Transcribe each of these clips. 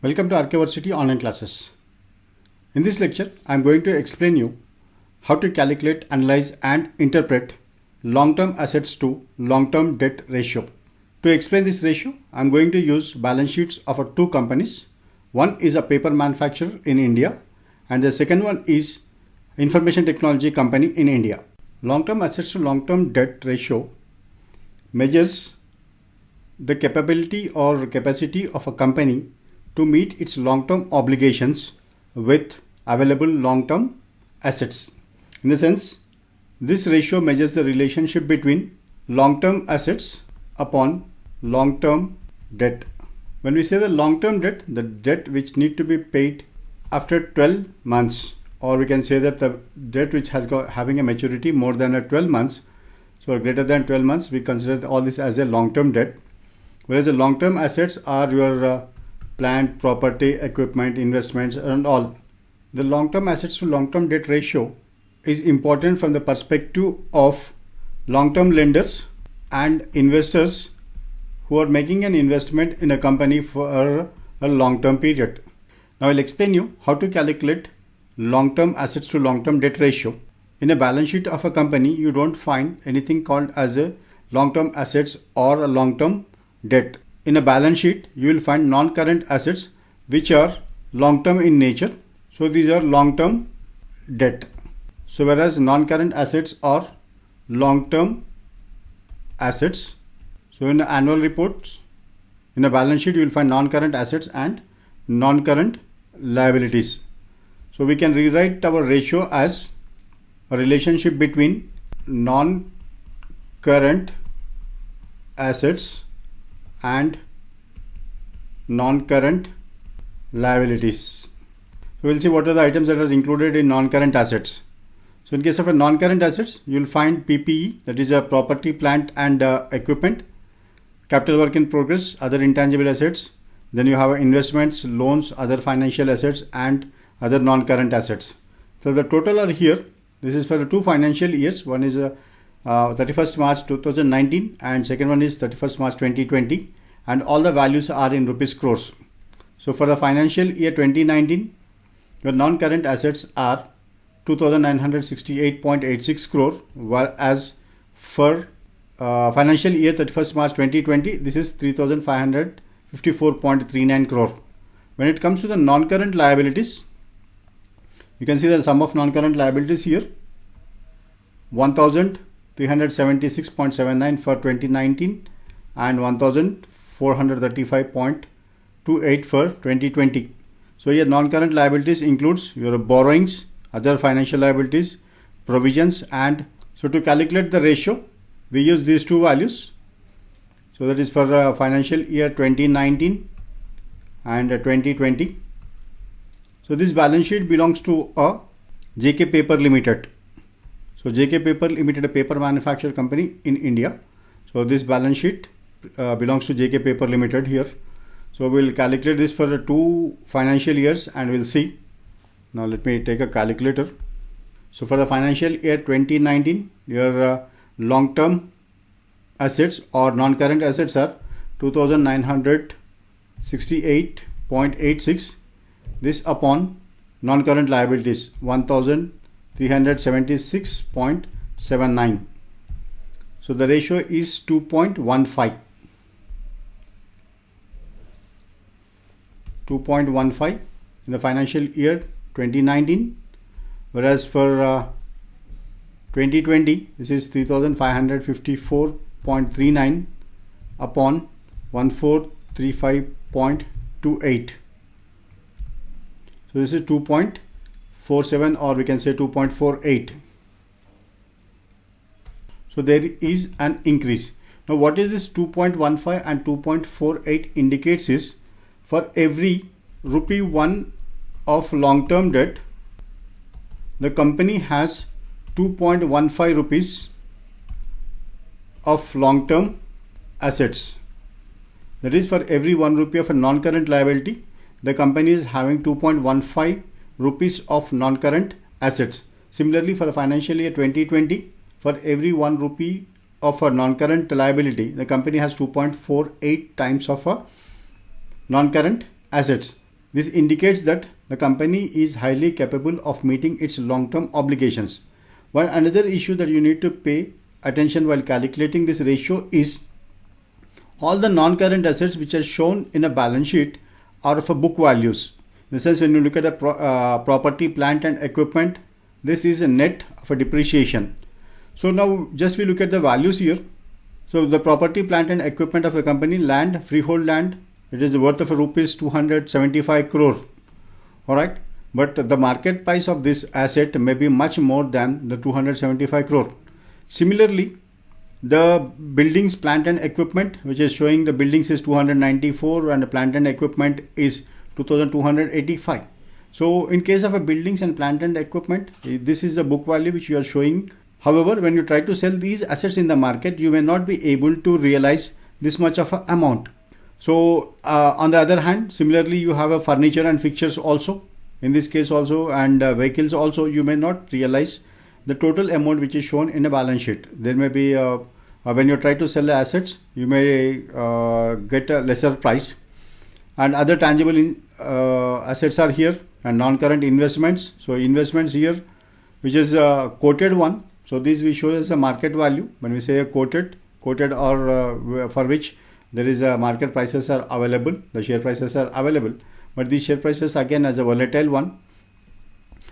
Welcome to Archiversity online classes. In this lecture, I am going to explain you how to calculate, analyze and interpret long-term assets to long-term debt ratio. To explain this ratio, I am going to use balance sheets of two companies. One is a paper manufacturer in India and the second one is information technology company in India. Long-term assets to long-term debt ratio measures the capability or capacity of a company to meet its long-term obligations with available long-term assets. In the sense, this ratio measures the relationship between long-term assets upon long-term debt. When we say the long-term debt, the debt which need to be paid after 12 months, or we can say that the debt which has got having a maturity more than 12 months, so greater than 12 months, we consider all this as a long-term debt. Whereas the long-term assets are your plant, property, equipment, investments and all. The long-term assets to long-term debt ratio is important from the perspective of long-term lenders and investors who are making an investment in a company for a long-term period. Now I'll explain you how to calculate long-term assets to long-term debt ratio. In a balance sheet of a company, you don't find anything called as a long-term assets or a long-term debt. In a balance sheet, you will find non-current assets which are long-term in nature. So these are long-term debt. So whereas non-current assets are long-term assets. So in the annual reports, in a balance sheet, you will find non-current assets and non-current liabilities. So we can rewrite our ratio as a relationship between non-current assets and non-current liabilities. So we'll see what are the items that are included in non-current assets. So in case of a non-current assets, you will find PPE, that is a property, plant and equipment, capital work in progress, other intangible assets. Then you have investments, loans, other financial assets and other non-current assets. So the total are here. This is for the two financial years. One is 31st March 2019 and second one is 31st March 2020, and all the values are in rupees crores. So for the financial year 2019, your non-current assets are 2,968.86 crore, whereas for financial year 31st March 2020, this is 3,554.39 crore. When it comes to the non-current liabilities, you can see the sum of non-current liabilities here, 1,376.79 for 2019 and 1,435.28 for 2020. So here non-current liabilities includes your borrowings, other financial liabilities, provisions, and so to calculate the ratio, we use these two values. So that is for financial year 2019 and 2020. So this balance sheet belongs to a JK Paper Limited. So JK Paper Limited, a paper manufacturer company in India. So this balance sheet belongs to JK Paper Limited here. So we'll calculate this for the two financial years and we'll see. Now let me take a calculator. So for the financial year 2019, your long-term assets or non-current assets are 2,968.86. This upon non-current liabilities 1,376.79. So the ratio is 2.15. 2.15 in the financial year 2019, whereas for 2020 this is 3,554.39 upon 1,435.28. So this is 2.47 or we can say 2.48. So there is an increase. Now what is this 2.15 and 2.48 indicates is for every rupee 1 of long-term debt, the company has 2.15 rupees of long-term assets. That is for every 1 rupee of a non-current liability, the company is having 2.15 rupees of non-current assets. Similarly, for the financial year 2020, for every 1 rupee of a non-current liability, the company has 2.48 times of a non-current assets. This indicates that the company is highly capable of meeting its long-term obligations. One another issue that you need to pay attention while calculating this ratio is all the non-current assets which are shown in a balance sheet are of a book values. In the sense, when you look at the property, plant and equipment, this is a net of a depreciation. So now just we look at the values here. So the property, plant and equipment of the company, land, freehold land, it is worth of rupees 275 crore. Alright, but the market price of this asset may be much more than the 275 crore. Similarly, the buildings, plant and equipment, which is showing the buildings is 294 and the plant and equipment is 2285. So in case of a buildings and plant and equipment, this is the book value which you are showing. However, when you try to sell these assets in the market, you may not be able to realize this much of an amount. So on the other hand, similarly, you have a furniture and fixtures also, in this case also, and vehicles also, you may not realize the total amount which is shown in a balance sheet. There may be, when you try to sell the assets, you may get a lesser price. And other tangible assets are here, and non-current investments. So investments here, which is a quoted one. So this we show as a market value. When we say a quoted or for which there is a market prices are available, the share prices are available, but these share prices again as a volatile one.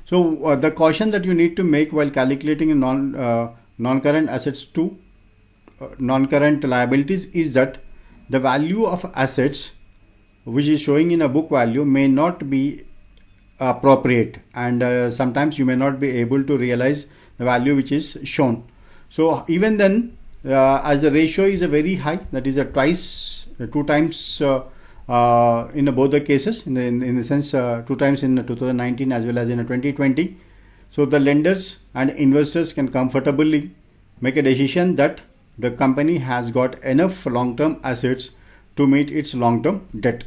So the caution that you need to make while calculating non-current assets to non-current liabilities is that the value of assets which is showing in a book value may not be appropriate, and sometimes you may not be able to realize the value which is shown. So even then, as the ratio is a very high, that is a two times in both the cases, in the sense 2 times in 2019 as well as in 2020. So the lenders and investors can comfortably make a decision that the company has got enough long-term assets to meet its long-term debt.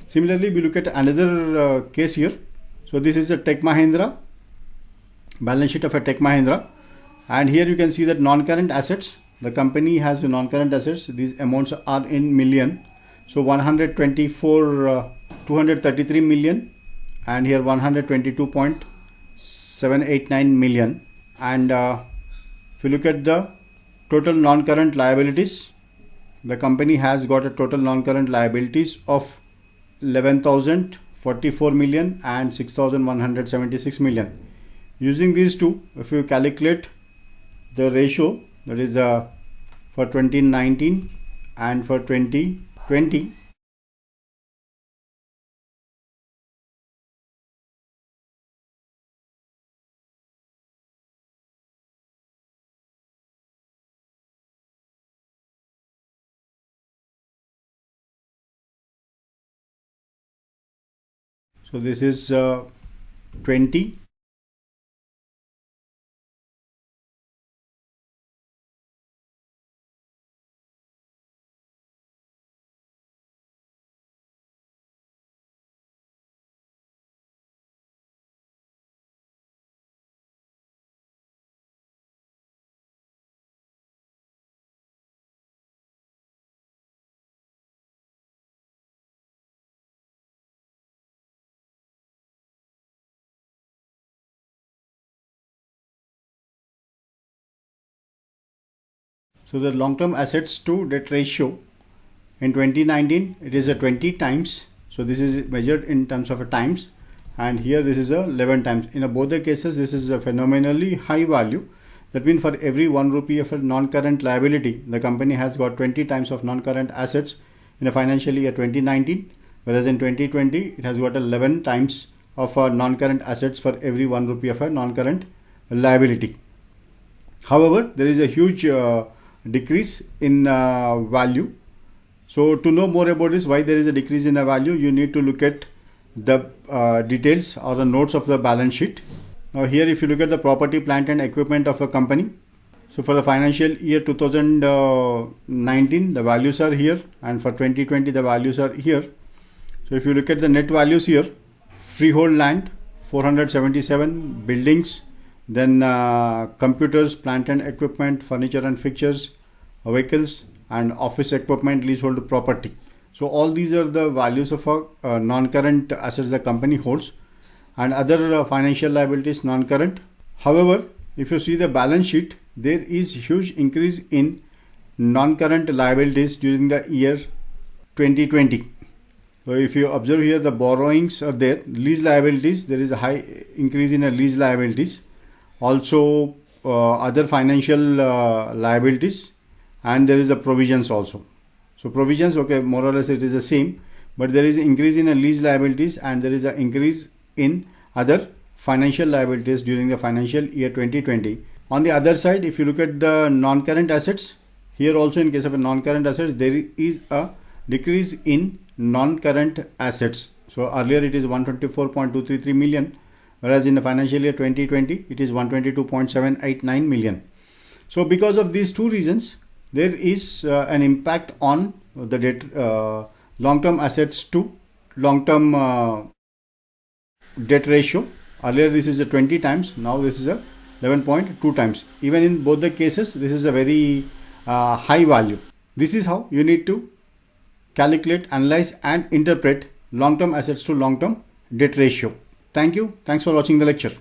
Similarly, we look at another case here. So this is a Tech Mahindra, balance sheet of a Tech Mahindra, and here you can see that non-current assets, the company has non-current assets, these amounts are in million. So 233 million, and here 122.789 million. And if you look at the total non-current liabilities, the company has got a total non-current liabilities of 11,044 million and 6,176 million. Using these two, if you calculate the ratio, that is for 2019 and for 2020, so this is 20. So the long-term assets to debt ratio in 2019, it is a 20 times. So this is measured in terms of a times, and here this is a 11 times. In both the cases, this is a phenomenally high value. That means for every 1 rupee of a non-current liability, the company has got 20 times of non-current assets in a financial year 2019, whereas in 2020, it has got 11 times of non-current assets for every 1 rupee of a non-current liability. However, there is a huge decrease in value. So to know more about this, why there is a decrease in the value, you need to look at the details or the notes of the balance sheet. Now here, if you look at the property, plant and equipment of a company, so for the financial year 2019, the values are here, and for 2020, the values are here. So if you look at the net values here, freehold land 477, buildings, then computers, plant and equipment, furniture and fixtures, vehicles, and office equipment, leasehold property. So all these are the values of non-current assets the company holds, and other financial liabilities non-current. However, if you see the balance sheet, there is huge increase in non-current liabilities during the year 2020. So if you observe here, the borrowings are there, lease liabilities, there is a high increase in lease liabilities, also other financial liabilities, and there is a provisions also. So provisions, okay, more or less it is the same, but there is an increase in lease liabilities and there is an increase in other financial liabilities during the financial year 2020. On the other side, if you look at the non-current assets, here also in case of a non-current assets, there is a decrease in non-current assets. So earlier it is 124.233 million, whereas in the financial year 2020 it is 122.789 million. So because of these two reasons, there is an impact on the debt, long-term assets to long-term debt ratio. Earlier this is a 20 times, now this is a 11.2 times. Even in both the cases, this is a very high value. This is how you need to calculate, analyze and interpret long-term assets to long-term debt ratio. Thank you. Thanks for watching the lecture.